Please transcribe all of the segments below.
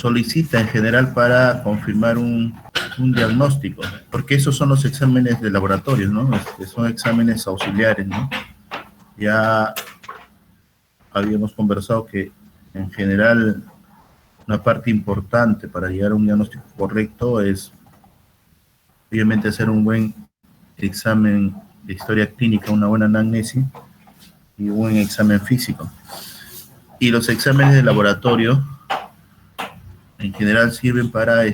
solicita en general para confirmar un diagnóstico, porque esos son los exámenes de laboratorio, ¿no? Son exámenes auxiliares, ¿no? Ya habíamos conversado que en general una parte importante para llegar a un diagnóstico correcto es obviamente hacer un buen examen de historia clínica, una buena anamnesis y un buen examen físico. Y los exámenes de laboratorio en general sirven para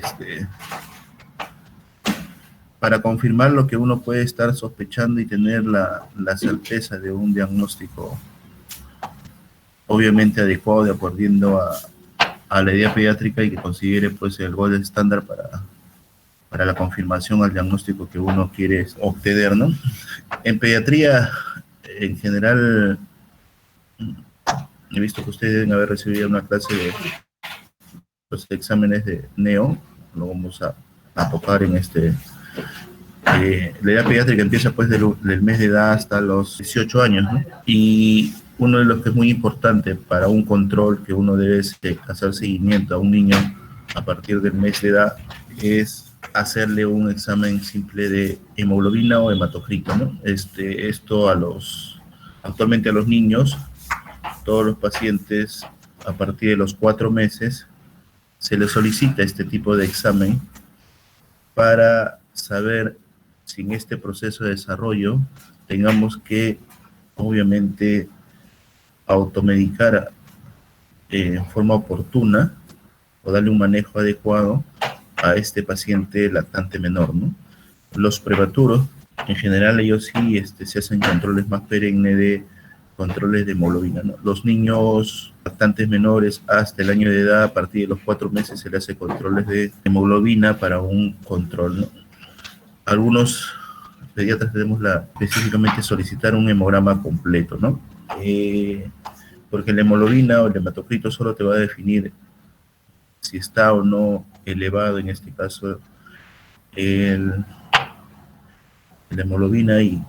confirmar lo que uno puede estar sospechando y tener la certeza de un diagnóstico obviamente adecuado de acuerdo a la idea pediátrica y que considere pues el gold estándar para la confirmación al diagnóstico que uno quiere obtener, ¿no? En pediatría, en general, he visto que ustedes deben haber recibido una clase de los exámenes de NEO, lo vamos a tocar en la edad pediátrica empieza pues del mes de edad hasta los 18 años, ¿no? Y uno de los que es muy importante para un control que uno debe hacer seguimiento a un niño a partir del mes de edad es hacerle un examen simple de hemoglobina o hematocrito, ¿no? Actualmente a los niños, todos los pacientes a partir de los 4 meses se les solicita este tipo de examen para saber si en este proceso de desarrollo tengamos que, obviamente, automedicar en forma oportuna o darle un manejo adecuado a este paciente lactante menor, ¿no? Los prematuros, en general, ellos sí se hacen controles más perennes de controles de hemoglobina, ¿no? Los niños lactantes menores hasta el año de edad, a partir de los 4 meses, se le hace controles de hemoglobina para un control, ¿no? Algunos pediatras tenemos específicamente solicitar un hemograma completo, ¿no? Porque la hemoglobina o el hematocrito solo te va a definir si está o no elevado, en este caso, la hemoglobina y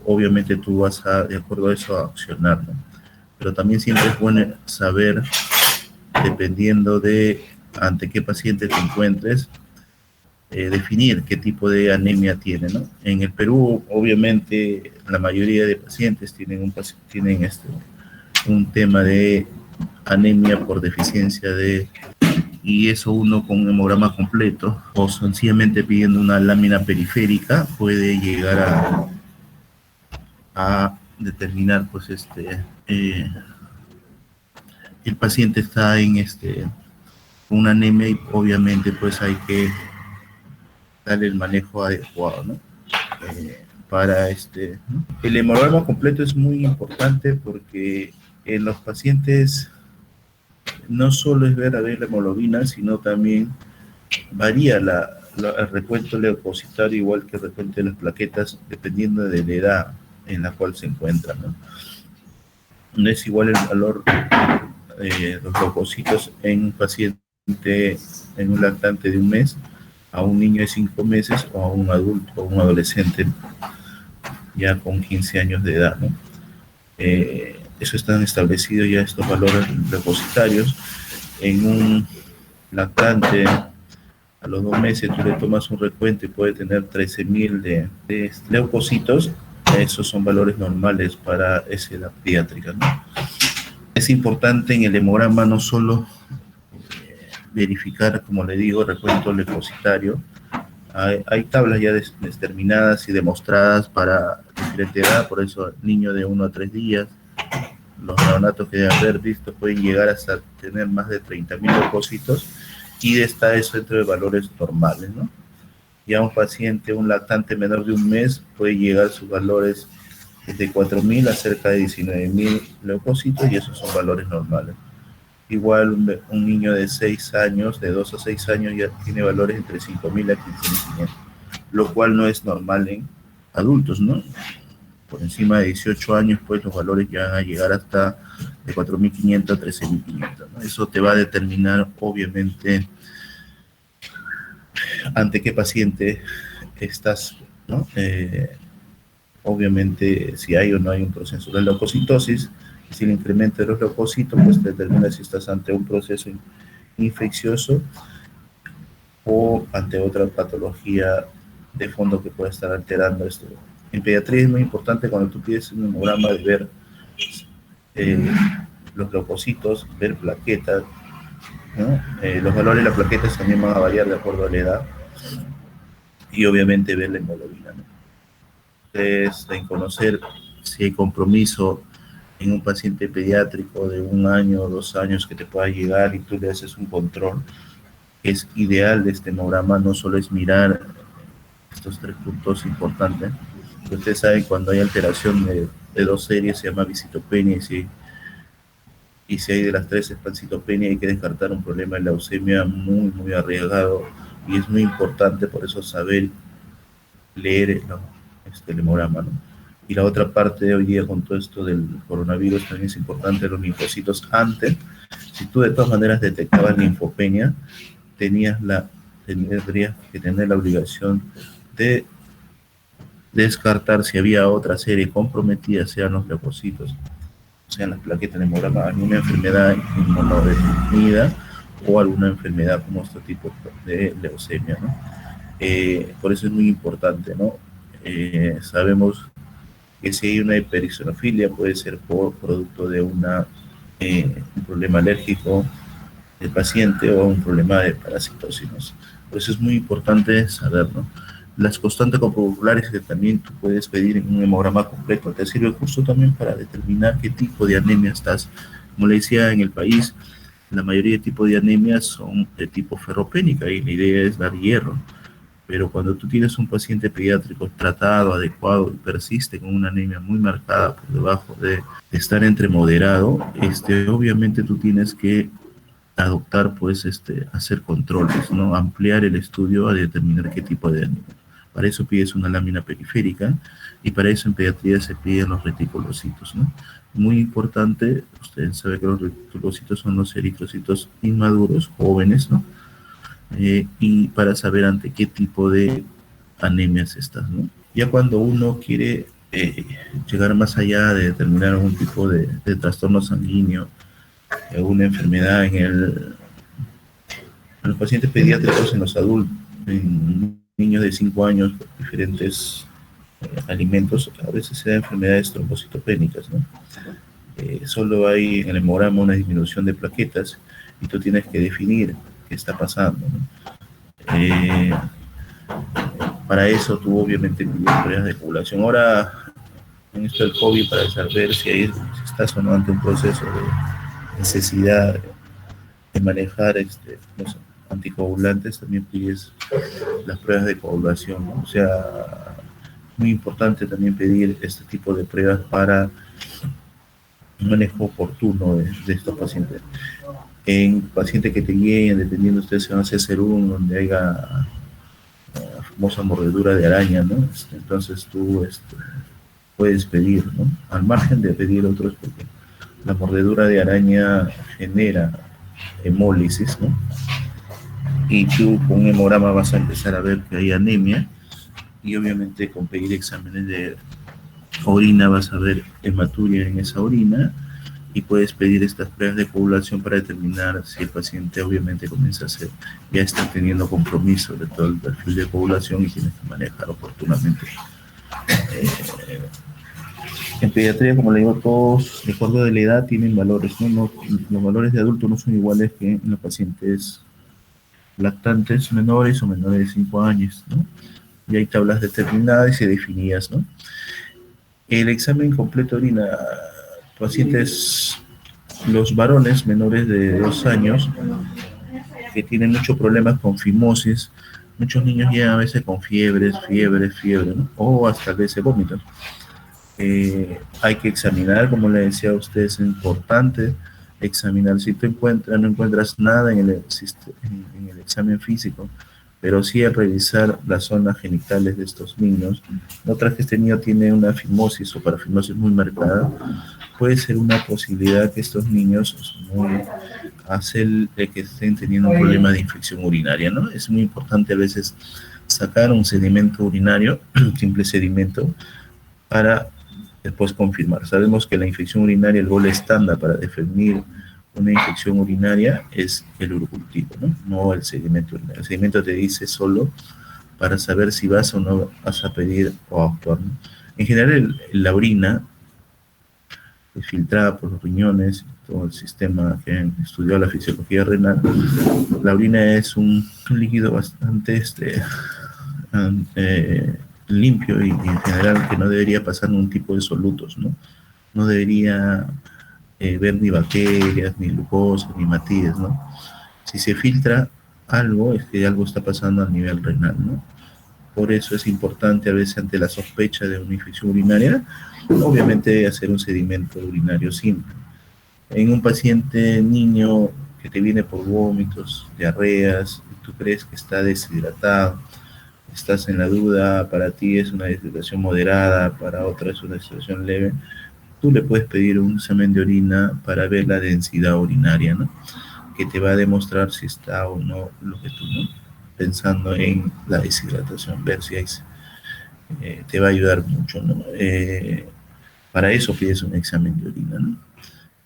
obviamente tú vas de acuerdo a eso, a accionar, ¿no? Pero también siempre es bueno saber, dependiendo de ante qué paciente te encuentres, definir qué tipo de anemia tiene, ¿no? En el Perú, obviamente, la mayoría de pacientes tienen un tema de anemia por deficiencia y eso uno con un hemograma completo o sencillamente pidiendo una lámina periférica puede llegar a determinar, pues, el paciente está en una anemia y obviamente pues hay que darle el manejo adecuado, ¿no? ¿No? El hemograma completo es muy importante porque en los pacientes no solo es ver a ver la hemoglobina, sino también varía el recuento leucocitario igual que el recuento de las plaquetas dependiendo de la edad en la cual se encuentran, ¿no? No es igual el valor de los leucocitos en un paciente, en un lactante de 1 mes, a un niño de 5 meses o a un adulto o un adolescente ya con 15 años de edad, ¿no? Eso están establecidos ya estos valores leucocitarios. En un lactante a los 2 meses tú le tomas un recuento y puede tener 13.000 de leucocitos. Esos son valores normales para esa edad pediátrica, ¿no? Es importante en el hemograma no solo verificar, como le digo, recuento leucocitario. Hay tablas ya determinadas y demostradas para diferente edad, por eso niño de 1 a 3 días, los neonatos que deben haber visto pueden llegar hasta tener más de 30.000 leucocitos y está eso dentro de valores normales, ¿no? Ya un paciente, un lactante menor de 1 mes, puede llegar a sus valores desde 4.000 a cerca de 19.000 leucocitos y esos son valores normales. Igual un niño de 6 años, de 2 a 6 años, ya tiene valores entre 5.000 a 15.500, lo cual no es normal en adultos, ¿no? Por encima de 18 años, pues los valores ya van a llegar hasta de 4.500 a 13.500, ¿no? Eso te va a determinar, obviamente, ante qué paciente estás, ¿no? Obviamente, si hay o no hay un proceso de leucocitosis, si el incremento de los leucocitos, pues determina si estás ante un proceso infeccioso o ante otra patología de fondo que pueda estar alterando esto. En pediatría es muy importante cuando tú pides un hemograma de ver eh, los leucocitos, ver plaquetas, ¿no? Los valores de las plaquetas también van a variar de acuerdo a la edad y obviamente ver la hemoglobina, ¿no? Entonces, en conocer si hay compromiso en un paciente pediátrico de 1 año o 2 años que te pueda llegar y tú le haces un control, es ideal de este hemograma, no solo es mirar estos 3 puntos importantes. Ustedes saben, cuando hay alteración de 2 series se llama visitopenia, y si hay de las 3 es pancitopenia, hay que descartar un problema de leucemia muy, muy arriesgado, y es muy importante por eso saber leer el hemograma, ¿no? Y la otra parte de hoy día con todo esto del coronavirus también es importante los linfocitos. Antes, si tú de todas maneras detectabas linfopenia, tendrías que tener la obligación de descartar si había otra serie comprometida, sean los leucocitos, sean las plaquetas de hemograma, alguna enfermedad inmunodefinida o alguna enfermedad como este tipo de leucemia, ¿no? Por eso es muy importante, ¿no? Sabemos que si hay una hipericinofilia puede ser por producto de un problema alérgico del paciente o un problema de parasitosis, ¿no? Por eso es muy importante saber, ¿no? Las constantes corpusculares que también tú puedes pedir en un hemograma completo, te sirve justo también para determinar qué tipo de anemia estás. Como le decía, en el país, la mayoría de tipos de anemias son de tipo ferropénica y la idea es dar hierro. Pero cuando tú tienes un paciente pediátrico tratado, adecuado y persiste con una anemia muy marcada por debajo de estar entre moderado, obviamente tú tienes que adoptar, pues, hacer controles, ¿no? Ampliar el estudio a determinar qué tipo de anemia. Para eso pides una lámina periférica y para eso en pediatría se piden los reticulocitos, ¿no? Muy importante, ustedes saben que los reticulocitos son los eritrocitos inmaduros, jóvenes, ¿no? Y para saber ante qué tipo de anemias estás, ¿no? Ya cuando uno quiere llegar más allá de determinar algún tipo de trastorno sanguíneo, alguna enfermedad en los pacientes pediátricos, en los adultos, en niños de 5 años, por diferentes alimentos, a veces se da enfermedades trombocitopénicas, ¿no? Solo hay en el hemograma una disminución de plaquetas y tú tienes que definir qué está pasando, ¿no? Para eso tú obviamente pides pruebas de población. Ahora, en esto del COVID, para saber si estás o no ante un proceso de necesidad de manejar los anticoagulantes, también pides las pruebas de coagulación, ¿no? O sea, muy importante también pedir este tipo de pruebas para un manejo oportuno de estos pacientes. En pacientes que te guíen, dependiendo de ustedes, se van a hacer uno donde haya la famosa mordedura de araña, ¿no? Entonces tú puedes pedir, ¿no? Al margen de pedir otros, porque la mordedura de araña genera hemólisis, ¿no? Y tú con un hemograma vas a empezar a ver que hay anemia y obviamente con pedir exámenes de orina vas a ver hematuria en esa orina y puedes pedir estas pruebas de coagulación para determinar si el paciente obviamente comienza a ser, ya está teniendo compromiso de todo el perfil de coagulación y tienes que manejar oportunamente. En pediatría, como le digo, todos, de acuerdo a la edad, tienen valores, ¿no? Los valores de adultos no son iguales que en los pacientes lactantes menores o menores de 5 años, ¿no? Y hay tablas determinadas y definidas, ¿no? El examen completo de orina, pacientes, los varones menores de 2 años, que tienen muchos problemas con fimosis, muchos niños llegan a veces con fiebre, ¿no? O hasta a veces vómitos. Hay que examinar, como le decía a ustedes, es importante examinar. Si tú no encuentras nada en el examen físico, pero sí al revisar las zonas genitales de estos niños, notas que este niño tiene una fimosis o parafimosis muy marcada, puede ser una posibilidad que estos niños hacen que estén teniendo un problema de infección urinaria, ¿no? Es muy importante a veces sacar un sedimento urinario, un simple sedimento, para después confirmar. Sabemos que la infección urinaria, el gol estándar para definir una infección urinaria es el urocultivo, ¿no? No el sedimento urinario. El sedimento te dice solo para saber si vas o no vas a pedir o a actuar, ¿no? En general, la orina es filtrada por los riñones, todo el sistema que estudió la fisiología renal. La orina es un líquido bastante limpio y en general que no debería pasar ningún tipo de solutos, ¿no? No debería ver ni bacterias, ni glucosa, ni matías, ¿no? Si se filtra algo, es que algo está pasando a nivel renal, ¿no? Por eso es importante a veces ante la sospecha de una infección urinaria, obviamente hacer un sedimento urinario simple. En un paciente niño que te viene por vómitos, diarreas, tú crees que está deshidratado, estás en la duda, para ti es una deshidratación moderada, para otra es una deshidratación leve, tú le puedes pedir un examen de orina para ver la densidad urinaria, ¿no? Que te va a demostrar si está o no lo que tú, ¿no? Pensando en la deshidratación, ver si hay, te va a ayudar mucho, ¿no? Para eso pides un examen de orina, ¿no?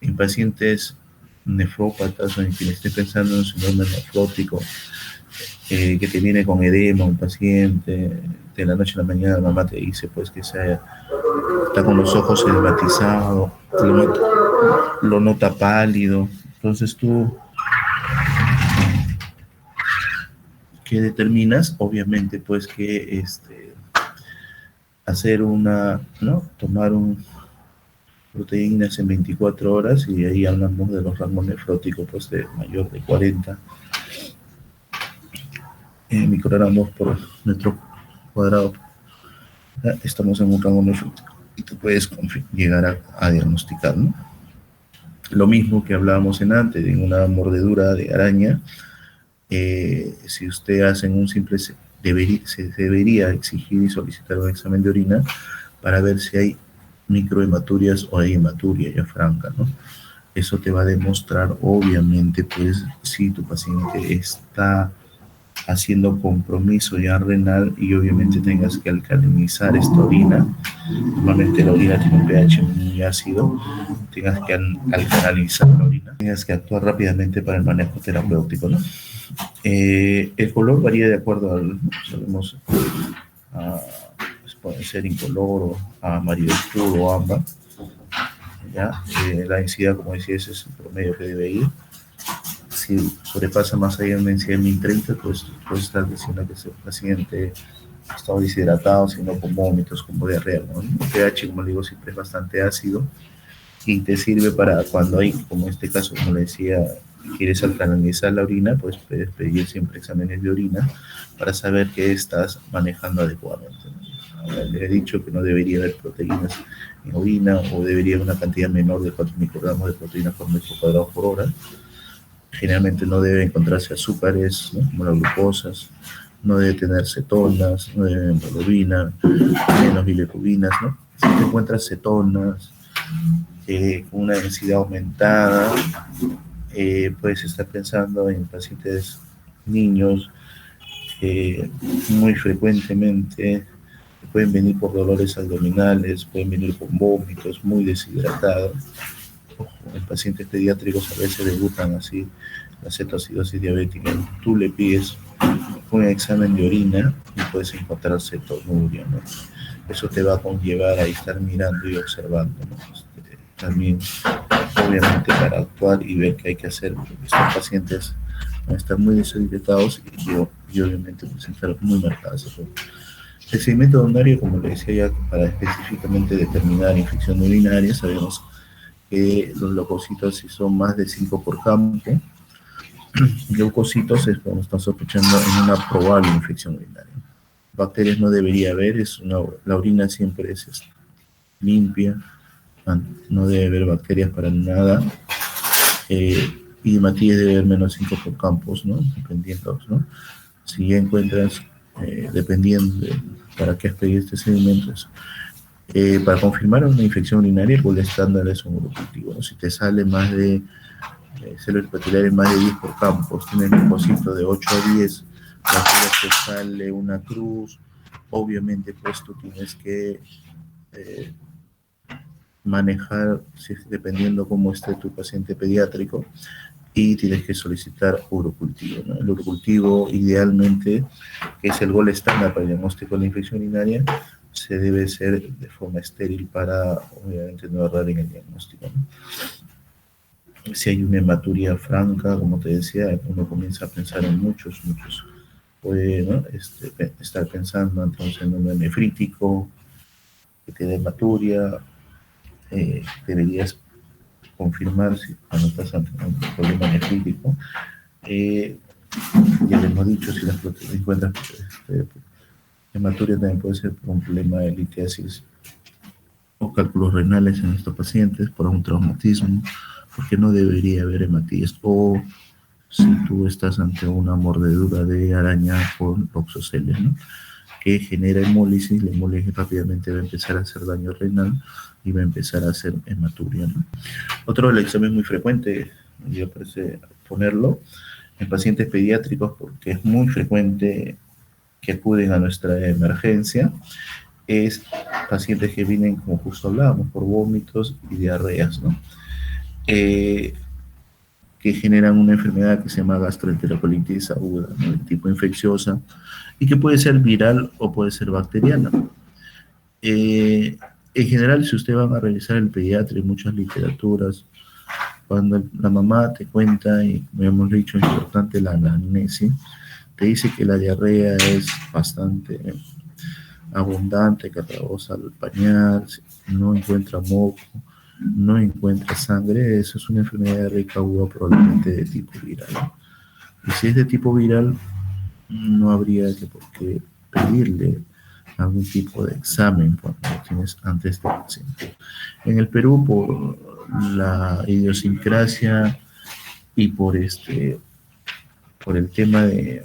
En pacientes nefrópatas o en quienes esté pensando en un síndrome nefrótico, que te viene con edema, un paciente, de la noche a la mañana la mamá te dice pues que está con los ojos edematizados, lo nota pálido, entonces tú, ¿qué determinas? Obviamente pues que hacer ¿no? Tomar proteínas en 24 horas y ahí hablamos de los rangos nefróticos pues de mayor de 40 microgramos por metro cuadrado. Estamos en un rango nefrótico y tú puedes llegar a diagnosticar, ¿no? Lo mismo que hablábamos en antes, en una mordedura de araña, si usted hace un simple, se debería exigir y solicitar un examen de orina para ver si hay microhematurias o hay hematuria ya franca, ¿no? Eso te va a demostrar, obviamente, pues, si tu paciente está haciendo compromiso ya renal y obviamente tengas que alcalinizar esta orina. Normalmente la orina tiene un pH muy ácido, tengas que alcalinizar la orina, tengas que actuar rápidamente para el manejo terapéutico, ¿no? El color varía de acuerdo al, sabemos, pues puede ser incoloro, amarillo oscuro o ámbar. ¿Ya? La densidad, como decía, ese es el promedio que debe ir. Si sobrepasa más allá de una densidad de 1030, pues puedes estar diciendo que el paciente está deshidratado, sino con vómitos, como diarrea, ¿no? El pH, como le digo, siempre es bastante ácido y te sirve para cuando hay, como en este caso, como le decía, quieres alcalinizar la orina, pues puedes pedir siempre exámenes de orina para saber que estás manejando adecuadamente, ¿no? Ahora, le he dicho que no debería haber proteínas en orina o debería haber una cantidad menor de 4 microgramos de proteína por metro cuadrado por hora. Generalmente no debe encontrarse azúcares, ¿no? Como las glucosas, no debe tener cetonas, no debe haber hemoglobina, menos bilirrubinas, ¿no? Si te encuentras cetonas, con una densidad aumentada, puedes estar pensando en pacientes niños, muy frecuentemente pueden venir por dolores abdominales, pueden venir con vómitos, muy deshidratados. En pacientes pediátricos a veces debutan así la cetoacidosis diabética. Tú le pides un examen de orina y puedes encontrar cetonuria, ¿no? Eso te va a conllevar a estar mirando y observando, ¿no? También, obviamente, para actuar y ver qué hay que hacer, porque estos pacientes van a estar muy deshidratados y obviamente pues estar muy marcados. El segmento urinario, como le decía ya, para específicamente determinar infección urinaria, sabemos que los leucocitos, si son más de 5 por campo, leucocitos es cuando están sospechando en una probable infección urinaria. Bacterias no debería haber, la orina siempre es limpia, no debe haber bacterias para nada, y Matías debe haber menos 5 por campos, ¿no? Dependiendo, ¿no? Si ya encuentras, dependiendo de para qué has pedido este sedimento, para confirmar una infección urinaria, pues el estándar es un urocultivo, ¿no? Si te sale más de células epiteliales más de 10 por campos, tienes un leucocito de 8 a 10, la te sale una cruz, obviamente pues tú tienes que manejar, dependiendo cómo esté tu paciente pediátrico, y tienes que solicitar urocultivo, ¿no? El urocultivo, idealmente, que es el gol estándar para el diagnóstico de la infección urinaria, se debe hacer de forma estéril para, obviamente, no errar en el diagnóstico, ¿no? Si hay una hematuria franca, como te decía, uno comienza a pensar en muchos, puede, ¿no? Estar pensando ante un síndrome nefrítico, que te dé hematuria, deberías confirmar si cuando estás ante un problema nefrítico. Ya les hemos dicho, si las encuentras hematuria, también puede ser por un problema de litiasis o cálculos renales en estos pacientes, por un traumatismo, porque no debería haber hematías, o si tú estás ante una mordedura de araña con Loxosceles, ¿no? Que genera hemólisis, la hemólisis rápidamente va a empezar a hacer daño renal y va a empezar a hacer hematuria, ¿no? Otro del examen muy frecuente, yo parece ponerlo, en pacientes pediátricos, porque es muy frecuente que acuden a nuestra emergencia, es pacientes que vienen, como justo hablábamos, por vómitos y diarreas, ¿no? Que generan una enfermedad que se llama gastroenterocolitis aguda, ¿no? De tipo infecciosa, y que puede ser viral o puede ser bacteriana. En general, si usted va a revisar el pediatra y muchas literaturas, cuando la mamá te cuenta, y como hemos dicho, es importante la anamnesis, te dice que la diarrea es bastante abundante, que rebosa el pañal, no encuentra moco, no encuentra sangre, eso es una enfermedad diarreica aguda probablemente de tipo viral. Y si es de tipo viral, no habría que por qué pedirle algún tipo de examen cuando lo tienes antes del paciente. En el Perú, por la idiosincrasia y por el tema de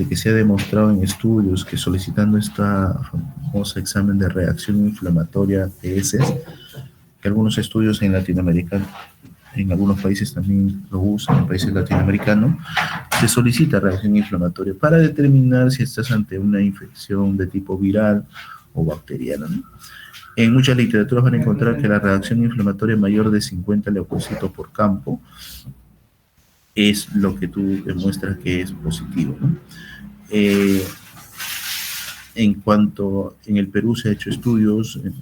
que se ha demostrado en estudios que solicitando esta famosa examen de reacción inflamatoria de heces, que algunos estudios en Latinoamérica, en algunos países también lo usan, en países latinoamericanos, se solicita reacción inflamatoria para determinar si estás ante una infección de tipo viral o bacteriana, ¿no? En muchas literaturas van a encontrar que la reacción inflamatoria mayor de 50 leucocitos por campo es lo que tú demuestras que es positivo, ¿no? En cuanto en el Perú se ha hecho estudios, en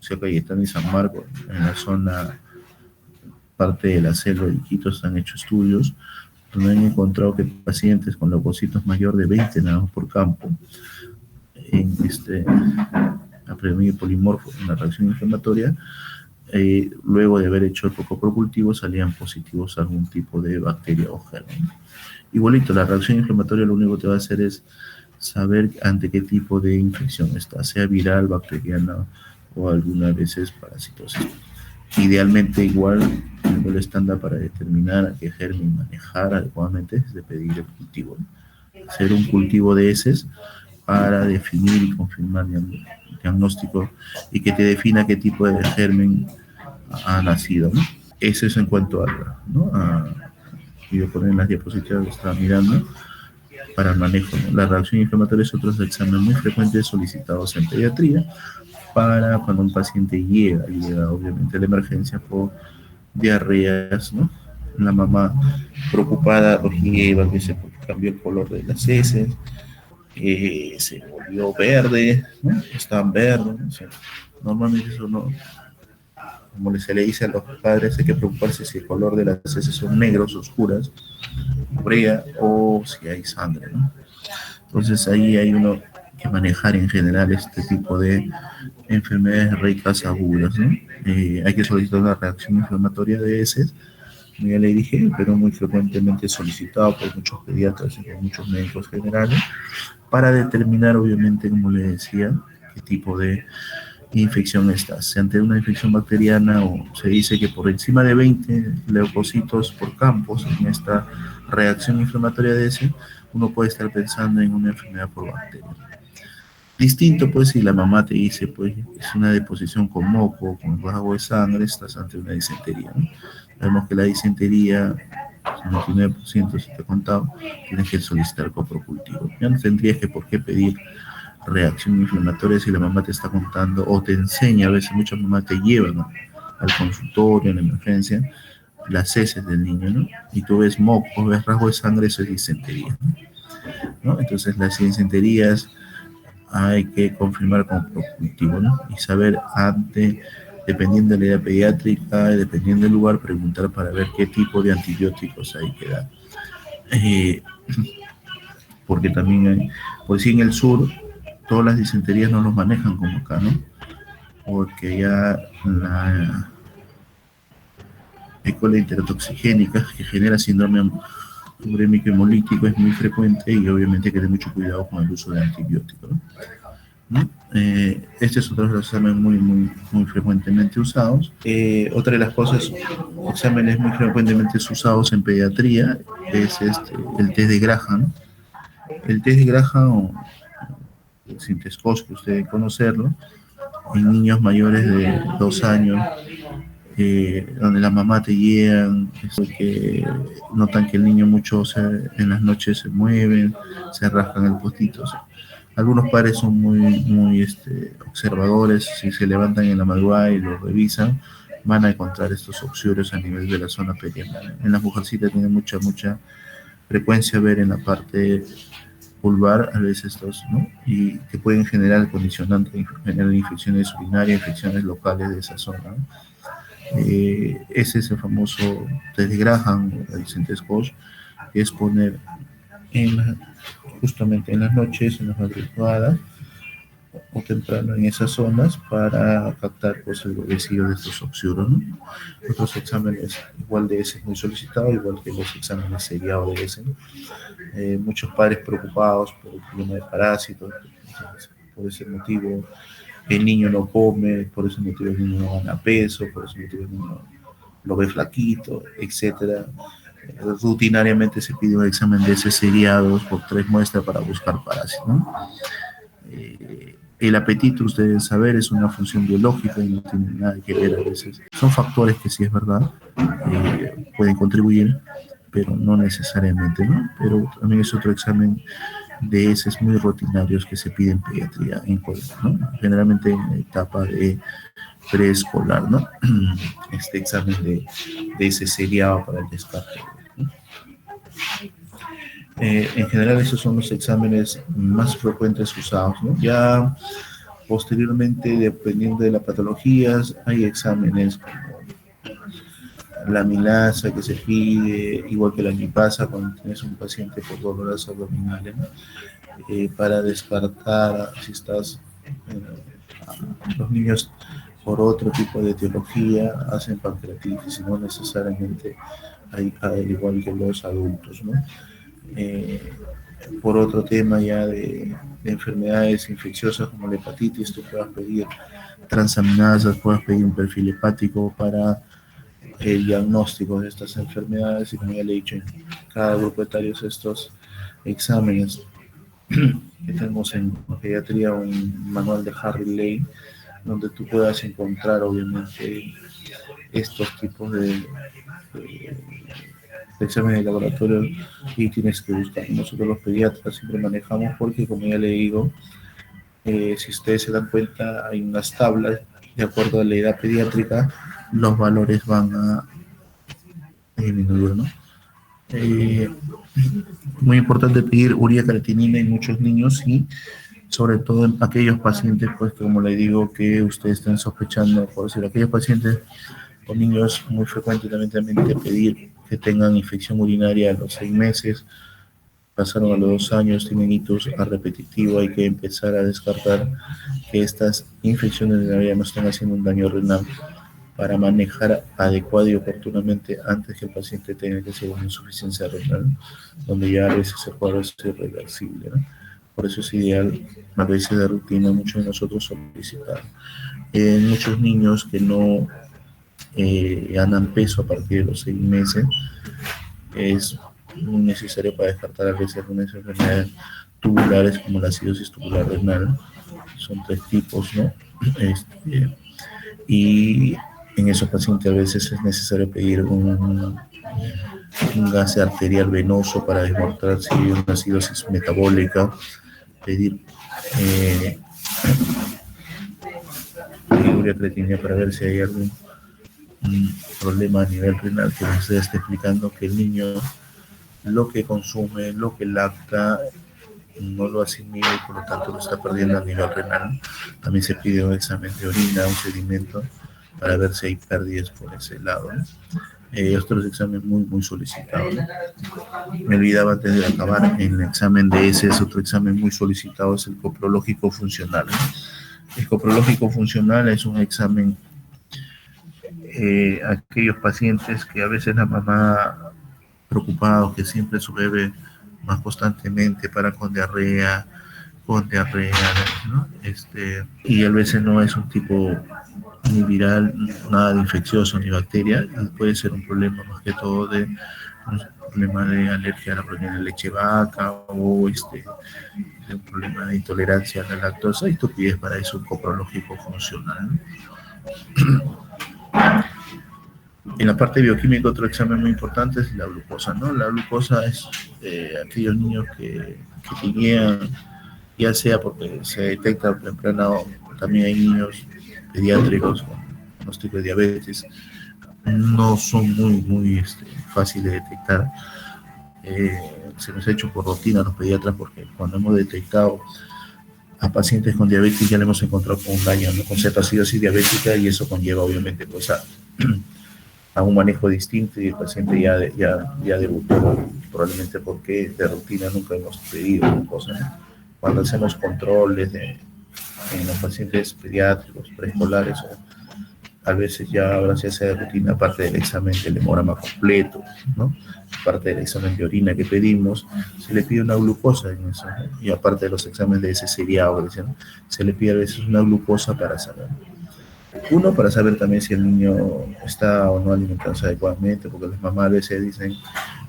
Ciudad Cayetano y San Marcos, en la zona parte de la selva de Iquitos, han hecho estudios donde han encontrado que pacientes con leucocitos mayor de 20 nada más por campo, en predominio polimorfo, en la reacción inflamatoria, luego de haber hecho el poco cultivo, salían positivos a algún tipo de bacteria o germen. Igualito, la reacción inflamatoria lo único que te va a hacer es saber ante qué tipo de infección está, sea viral, bacteriana o algunas veces parasitosis. Idealmente, igual, el nivel estándar para determinar a qué germen manejar adecuadamente es de pedir el cultivo, ¿no? Hacer un cultivo de heces para definir y confirmar el diagnóstico y que te defina qué tipo de germen ha nacido, ¿no? Eso es en cuanto a, ¿no? Yo poner en las diapositivas que estaba mirando para el manejo, ¿no? La reacción inflamatoria es otro examen muy frecuente solicitados en pediatría para cuando un paciente llega obviamente a la emergencia por diarreas, ¿no? La mamá preocupada porque lleva que se cambió el color de las heces, se volvió verde, ¿no? Están verdes, ¿no? O sea, normalmente eso no, como se le dice a los padres, hay que preocuparse si el color de las heces son negros, oscuras, brea, o si hay sangre, ¿no? Entonces ahí hay uno que manejar en general este tipo de enfermedades ricas agudas, ¿no? Hay que solicitar una reacción inflamatoria de heces, como ya le dije, pero muy frecuentemente solicitado por muchos pediatras y por muchos médicos generales, para determinar, obviamente, como le decía, qué tipo de infección está. Si ante una infección bacteriana o se dice que por encima de 20 leucocitos por campos en esta reacción inflamatoria de ese, uno puede estar pensando en una enfermedad por bacteria. Distinto, pues, si la mamá te dice, pues, es una deposición con moco, con rasgo de sangre, estás ante una disentería, ¿no? Sabemos que la disentería, 99%, si te he contado, tienes que solicitar coprocultivo. Ya no tendrías que por qué pedir reacción inflamatoria si la mamá te está contando o te enseña, a veces muchas mamás te llevan, ¿no?, al consultorio, en la emergencia, las heces del niño, ¿no? Y tú ves mocos, ves rasgo de sangre, eso es disentería, ¿no? Entonces las disenterías hay que confirmar con cultivo, ¿no? Y saber antes, dependiendo de la edad pediátrica, dependiendo del lugar, preguntar para ver qué tipo de antibióticos hay que dar. Eh, Porque también hay, pues sí, en el sur, todas las disenterías no los manejan como acá, ¿no? Porque ya la E. coli enterotoxigénica, que genera síndrome urémico hemolítico, es muy frecuente y obviamente hay que tener mucho cuidado con el uso de antibióticos, ¿no? ¿No? Este es otro de los exámenes muy frecuentemente usados. Otra de las cosas, exámenes muy frecuentemente usados en pediatría, es el test de Graham. El test de Graham, o el Sintescos, que usted debe conocerlo, en niños mayores de 2 años, donde la mamá te llegan, que notan que el niño mucho en las noches se mueven, se rascan el potito. O sea, algunos padres son muy observadores, si se levantan en la madrugada y lo revisan, van a encontrar estos oxiurios a nivel de la zona perianal. En las mujercitas tiene mucha frecuencia ver en la parte vulvar, a veces estos, ¿no? Y que pueden generar condicionantes, generar infecciones urinarias, infecciones locales de esa zona, ¿no? Ese es el famoso test de Graham, el Sintescos, que es poner justamente en las noches, en las madrugadas o temprano en esas zonas para captar, pues, el huevecillo de estos oxiuros, ¿no? Otros exámenes igual de ese muy solicitado, igual que los exámenes seriados de ese. Muchos padres preocupados por el problema de parásitos, por ese motivo el niño no come, por ese motivo el niño no gana peso, por ese motivo el niño lo ve flaquito, etcétera. Rutinariamente se pide un examen de heces seriados por 3 muestras para buscar parásitos, ¿no? El apetito, ustedes deben saber, es una función biológica y no tiene nada que ver a veces. Son factores que sí es verdad, pueden contribuir, pero no necesariamente, ¿no? Pero también es otro examen de heces muy rutinarios que se pide en pediatría, ¿no? Generalmente en la etapa de preescolar, ¿no? Este examen de heces seriado para el descarte, ¿no? En general esos son los exámenes más frecuentes usados, ¿no? Ya posteriormente, dependiendo de las patologías, hay exámenes como la amilasa que se pide, igual que la lipasa cuando tienes un paciente por dolores abdominales, ¿no? Para descartar si estás, los niños por otro tipo de etiología hacen pancreatitis, y no necesariamente al igual que los adultos, ¿no? Por otro tema ya de enfermedades infecciosas como la hepatitis, tú puedas pedir transaminasas, puedas pedir un perfil hepático para el diagnóstico de estas enfermedades, y como ya le he dicho, en cada grupo etario estos exámenes que tenemos en pediatría, un manual de Harry Lane, donde tú puedas encontrar obviamente estos tipos de exámenes de laboratorio, y tienes que buscar. Nosotros los pediatras siempre manejamos porque, como ya le digo, si ustedes se dan cuenta, hay unas tablas, de acuerdo a la edad pediátrica, los valores van a disminuir, ¿no? Muy importante pedir urea creatinina en muchos niños y sobre todo en aquellos pacientes, pues como le digo, que ustedes estén sospechando, por decir, aquellos pacientes con niños muy frecuentemente pedir que tengan infección urinaria a los 6 meses, pasaron a los 2 años, tienen hitos a repetitivo, hay que empezar a descartar que estas infecciones urinarias no están haciendo un daño renal, para manejar adecuado y oportunamente antes que el paciente tenga que hacer una insuficiencia renal, donde ya a veces el cuadro es irreversible, ¿no? Por eso es ideal a veces de rutina, muchos de nosotros solicitar. En muchos niños que no ganan peso a partir de los 6 meses, es muy necesario para descartar a veces algunas enfermedades tubulares como la acidosis tubular renal. Son 3 tipos, ¿no? Y en esos pacientes a veces es necesario pedir un gas arterial venoso para demostrar si hay una acidosis metabólica pedir urea creatinina para ver si hay algún problema a nivel renal que nos esté explicando que el niño lo que consume, lo que lacta, no lo asimila y por lo tanto lo está perdiendo a nivel renal. También se pide un examen de orina, un sedimento, para ver si hay pérdidas por ese lado, ¿no? Otros exámenes muy solicitados, ¿no? Me olvidaba antes de acabar, el examen de ese es otro examen muy solicitado, es el coprológico funcional, ¿no? El coprológico funcional es un examen, aquellos pacientes que a veces la mamá preocupado que siempre su bebé más constantemente para con diarrea, ¿no? Y a veces no es un tipo ni viral, nada de infeccioso ni bacteria, y puede ser un problema más que todo de un problema de alergia a la proteína de leche vaca o de un problema de intolerancia a la lactosa, y tú pides para eso un coprológico funcional, ¿no? En la parte bioquímica, otro examen muy importante es la glucosa, ¿no? La glucosa es aquellos niños que tenían, ya sea porque se detecta temprano, también hay niños pediátricos con diagnóstico de diabetes, no son muy fáciles de detectar. Se nos ha hecho por rutina a los pediatras porque cuando hemos detectado a pacientes con diabetes ya le hemos encontrado con un daño, ¿no? Con cetoacidosis diabética, y eso conlleva obviamente pues a un manejo distinto, y el paciente ya debutó, probablemente porque de rutina nunca hemos pedido glucosa, ¿no? Cuando hacemos controles en los pacientes pediátricos, preescolares, a veces ya ahora se hace de rutina, aparte del examen del hemograma completo, ¿no? Aparte del examen de orina que pedimos, se le pide una glucosa en eso, ¿no? Y aparte de los exámenes de ese seriado, ¿no? Se le pide a veces una glucosa para saber. Uno, para saber también si el niño está o no alimentándose adecuadamente, porque las mamás a veces dicen,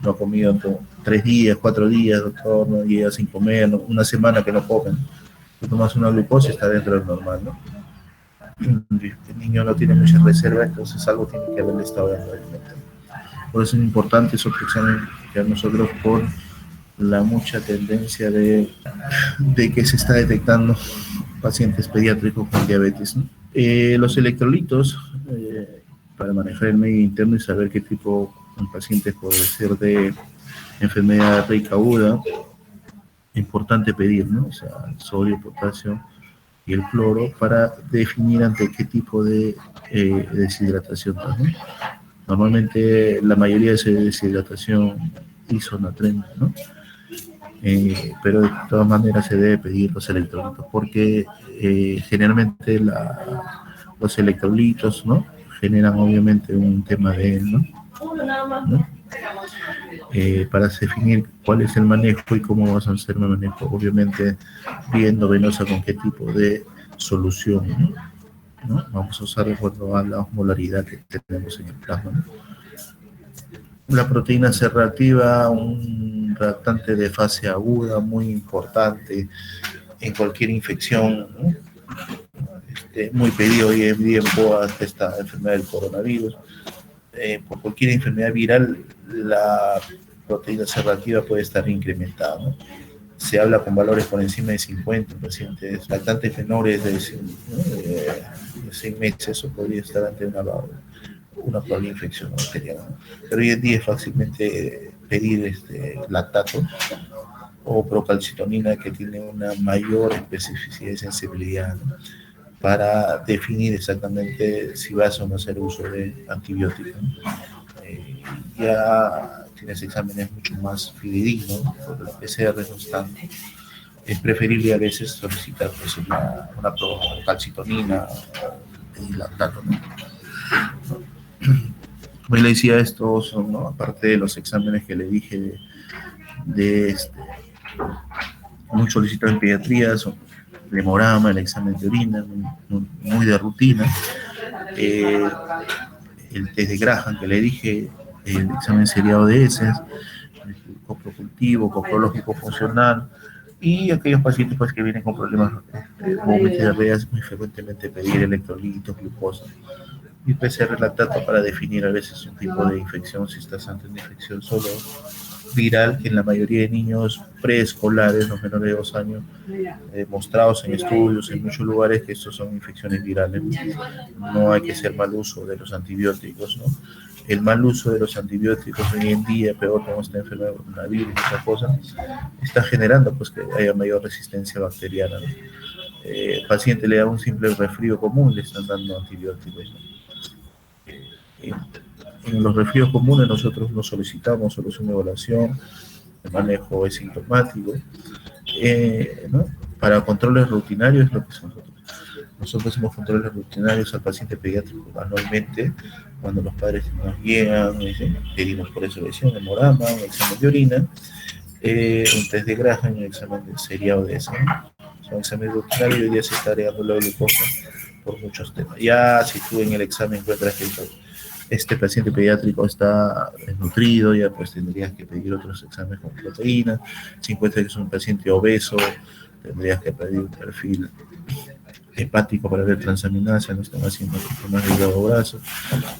no ha comido 3 días, 4 días, doctor, no llega sin comer, no, una semana que no comen. Tú tomas una glucosa y está dentro del normal, ¿no? El niño no tiene mucha reserva, entonces algo tiene que haberle estado dando alimento. Por eso es importante esos exámenes que a nosotros, por la mucha tendencia de que se está detectando pacientes pediátricos con diabetes, ¿no? Los electrolitos, para manejar el medio interno y saber qué tipo de pacientes puede ser de enfermedad rica aguda, importante pedir, ¿no? O sea, el sodio, potasio y el cloro para definir ante qué tipo de deshidratación, ¿no? Normalmente la mayoría de esa deshidratación isonatremia, ¿no? Pero de todas maneras se debe pedir los electrolitos porque generalmente los electrolitos, ¿no? Generan obviamente un tema de, ¿no? Para definir cuál es el manejo y cómo vas a hacer el manejo, obviamente viendo venosa con qué tipo de solución, ¿no? Vamos a usar de acuerdo a la osmolaridad que tenemos en el plasma, ¿no? La proteína C reactiva, un reactante de fase aguda muy importante en cualquier infección, ¿no? Muy pedido hoy en día por esta enfermedad del coronavirus. Por cualquier enfermedad viral, la proteína C reactiva puede estar incrementada, ¿no? Se habla con valores por encima de 50 en pacientes lactantes menores de 6 meses, o podría estar ante una probable infección bacteriana, ¿no? Pero hoy en día es fácilmente pedir lactato o procalcitonina, que tiene una mayor especificidad y sensibilidad, ¿no? Para definir exactamente si vas o no hacer uso de antibióticos, ¿no? Ya tienes exámenes mucho más fidedignos, porque los PCR no están. Es preferible a veces solicitar pues, una procalcitonina y lactato, ¿no? Como le decía, estos son, ¿no? Aparte de los exámenes que le dije de muy solicitado en pediatría, son el hemograma, el examen de orina, muy de rutina, el test de Graham que le dije, el examen seriado de heces, el coprocultivo, coprológico funcional, y aquellos pacientes pues, que vienen con problemas vómitos, diarreas, muy frecuentemente pedir electrolitos, glucosa y PCR lactato para definir a veces un tipo de infección, si estás ante una infección solo viral que en la mayoría de niños preescolares, los menores de 2 años, mostrados en estudios en muchos lugares que estos son infecciones virales. No hay que hacer mal uso de los antibióticos, ¿no? El mal uso de los antibióticos hoy en día, peor como esta enfermedad de coronavirus y otra cosa, está generando pues que haya mayor resistencia bacteriana, ¿no? El paciente le da un simple resfrío común, le están dando antibióticos, ¿no? En los resfríos comunes nosotros no solicitamos solo una evaluación, el manejo es sintomático, ¿no? Para controles rutinarios es lo que son nosotros hacemos controles rutinarios al paciente pediátrico anualmente, cuando los padres nos guían, pedimos por eso lesión, hemograma, un examen de orina, un test de Graham y un examen de seriado de ese, ¿no? Son exámenes rutinarios y hoy día se está agregando la glucosa por muchos temas. Ya si tú en el examen encuentras que este paciente pediátrico está desnutrido, ya pues tendrías que pedir otros exámenes con proteína. Si encuentras que es un paciente obeso, tendrías que pedir un perfil hepático para ver transaminasa, no están haciendo problemas de hígado graso,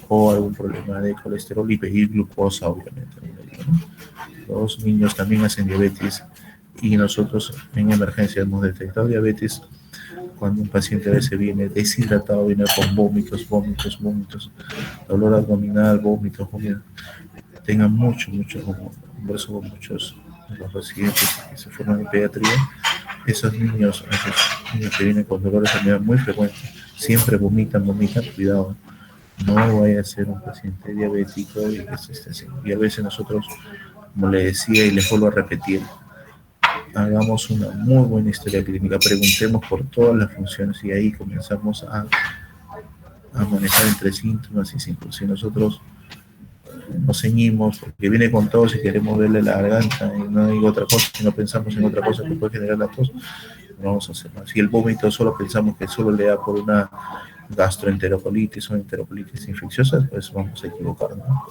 o algún problema de colesterol y pedir glucosa, obviamente, ¿no? Los niños también hacen diabetes y nosotros en emergencia hemos detectado diabetes cuando un paciente a veces viene deshidratado, viene con vómitos, dolor abdominal, vómitos, tengan mucho, por eso con muchos de los residentes que se forman en pediatría, esos niños que vienen con dolores de manera muy frecuente, siempre vomitan, cuidado, no vaya a ser un paciente diabético y que se esté haciendo. Y a veces nosotros, como le decía y les vuelvo a repetir, hagamos una muy buena historia clínica, preguntemos por todas las funciones y ahí comenzamos a manejar entre síntomas y síntomas. Si nosotros nos ceñimos porque viene con tos y queremos verle la garganta y no digo otra cosa, si no pensamos en otra cosa que puede generar la tos, no vamos a hacer más. Si el vómito solo pensamos que solo le da por una gastroenterocolitis o enterocolitis infecciosa, pues vamos a equivocarnos, ¿no?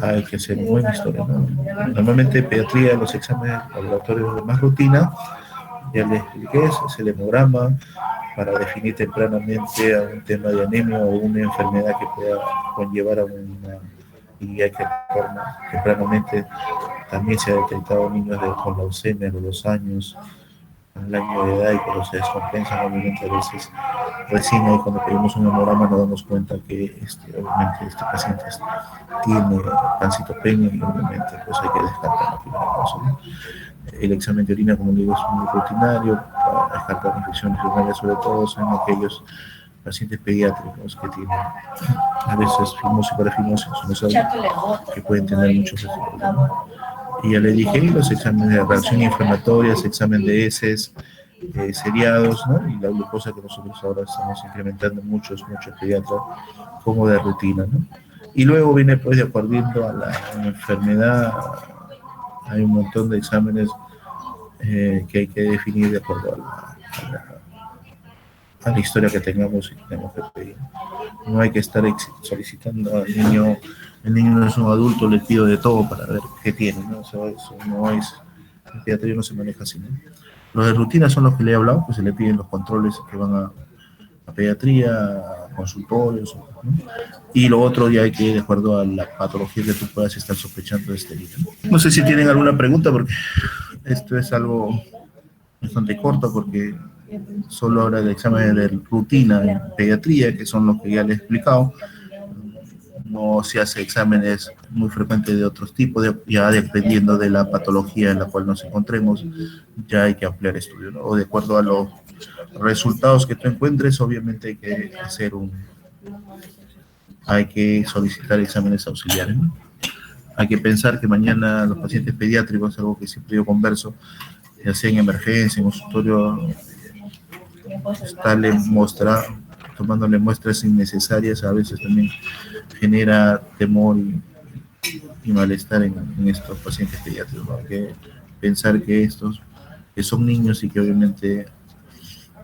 Hay que hacer una buena historia, ¿no? Normalmente pediatría, los exámenes laboratorios de más rutina, ya les expliqué, es el hemograma para definir tempranamente a un tema de anemia o una enfermedad que pueda conllevar a una, y hay que tempranamente. También se ha detectado niños con leucemia a los 2 años, en el año de edad, y cuando se descompensan, obviamente a veces recién ahí cuando pedimos un hemograma nos damos cuenta que obviamente este paciente tiene pancitopenia y obviamente pues hay que descartar la primera cosa, ¿no? El examen de orina, como digo, es muy rutinario para descartar infecciones urinarias, sobre todo en aquellos pacientes pediátricos que tienen a veces fimosis y parafimosis, que pueden tener muchos efectos. Y ya le dije, los exámenes de reacción inflamatorias, examen de heces, seriados, ¿no? Y la glucosa que nosotros ahora estamos implementando en muchos pediatras como de rutina, ¿no? Y luego viene, pues, de acuerdo a la enfermedad, hay un montón de exámenes que hay que definir de acuerdo a la historia que tengamos y tenemos que pedir. No hay que estar solicitando al niño, el niño no es un adulto, le pido de todo para ver qué tiene, ¿no? O sea, eso no es, en pediatría no se maneja así, ¿no? Los de rutina son los que le he hablado, pues se le piden los controles que van a pediatría, a consultorios, ¿no? Y lo otro ya hay que, de acuerdo a la patología que tú puedas estar sospechando de este virus. No sé si tienen alguna pregunta, porque esto es algo bastante corto, porque solo ahora el examen de rutina en pediatría, que son los que ya les he explicado. No se hace exámenes muy frecuentes de otros tipos, ya dependiendo de la patología en la cual nos encontremos, ya hay que ampliar estudios, ¿no? O de acuerdo a los resultados que tú encuentres, obviamente hay que hay que solicitar exámenes auxiliares, ¿no? Hay que pensar que mañana los pacientes pediátricos, algo que siempre yo converso, ya sea en emergencia, en consultorio, tomándole muestras innecesarias, a veces también genera temor y malestar en estos pacientes pediátricos, ¿no? Hay que pensar que estos que son niños y que obviamente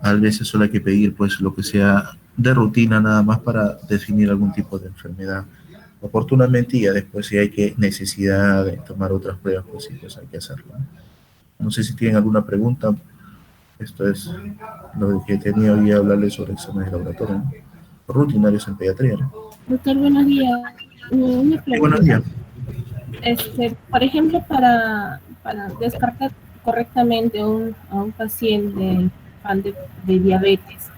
a veces solo hay que pedir pues lo que sea de rutina nada más para definir algún tipo de enfermedad oportunamente, y ya después si hay necesidad de tomar otras pruebas, pues sí, pues hay que hacerlo, ¿no? No sé si tienen alguna pregunta. Esto es lo que tenía hoy a hablarles sobre exámenes de laboratorio, ¿no? Rutinarios en pediatría, ¿no? Doctor, buenos días. Una Buenos días. Por ejemplo, para descartar correctamente a un paciente de diabetes,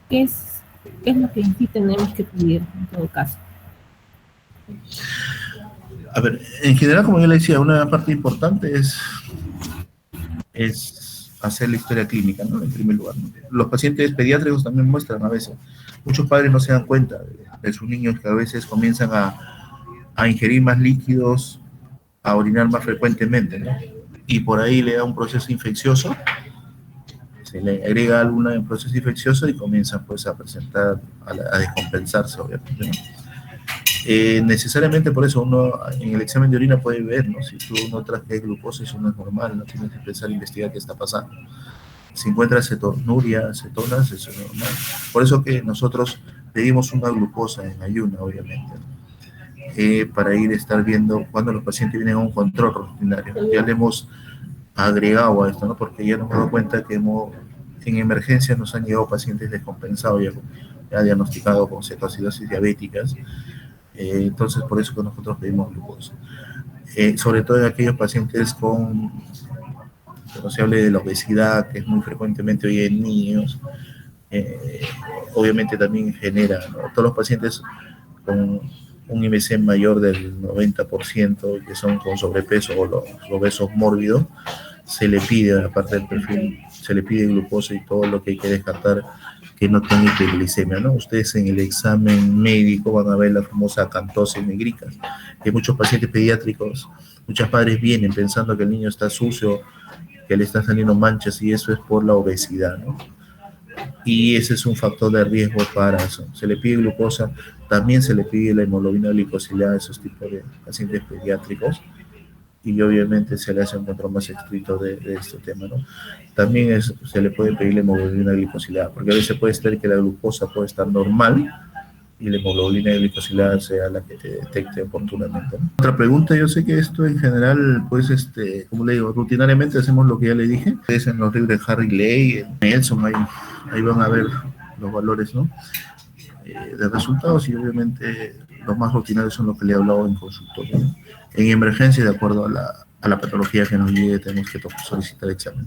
¿qué es, ¿qué es lo que sí tenemos que pedir en todo caso? A ver, en general, como yo le decía, una parte importante es hacer la historia clínica, ¿no? En primer lugar, ¿no? Los pacientes pediátricos también muestran a veces. Muchos padres no se dan cuenta de sus niños que a veces comienzan a ingerir más líquidos, a orinar más frecuentemente, ¿no? Y por ahí le da un proceso infeccioso, se le agrega alguna en proceso infeccioso y comienzan pues a presentar, a descompensarse, obviamente, ¿no? Necesariamente por eso uno en el examen de orina puede ver, ¿no? Si tú notas que hay glucosa, eso no es normal, no tienes que empezar a investigar qué está pasando. Si encuentras cetonuria, cetonas, eso es normal. Por eso que nosotros pedimos una glucosa en ayuna, obviamente, ¿no? Para ir a estar viendo cuando los pacientes vienen a un control rutinario. Ya le hemos agregado a esto, ¿no? Porque ya nos hemos dado cuenta que en emergencias nos han llegado pacientes descompensados, ya diagnosticados con cetoacidosis diabéticas. Entonces, por eso que nosotros pedimos glucosa. Sobre todo en aquellos pacientes con, que no se hable de la obesidad, que es muy frecuentemente hoy en niños, eh, obviamente también genera, ¿no? Todos los pacientes con un IMC mayor del 90%, que son con sobrepeso o los obesos mórbidos, se le pide, aparte del perfil, se le pide glucosa y todo lo que hay que descartar que no tenga hiperglicemia, ¿no? Ustedes en el examen médico van a ver la famosa acantosis nigricans, que muchos pacientes pediátricos, muchos padres vienen pensando que el niño está sucio, que le están saliendo manchas y eso es por la obesidad, ¿no? Y ese es un factor de riesgo para eso. Se le pide glucosa, también se le pide la hemoglobina glicosilada a esos tipos de pacientes pediátricos y obviamente se le hace un control más estricto de este tema, ¿no? También se le puede pedir la hemoglobina glicosilada, porque a veces puede ser que la glucosa puede estar normal y la hemoglobina glicosilada sea la que te detecte oportunamente, ¿no? Otra pregunta, yo sé que esto en general, pues, como le digo, rutinariamente hacemos lo que ya le dije, es en los libros de Harry Ley, en Nelson, ahí van a ver los valores, ¿no? De resultados y obviamente los más rutinarios son los que le he hablado en consultorio, ¿no? En emergencia, de acuerdo a la patología que nos llegue, tenemos que solicitar examen.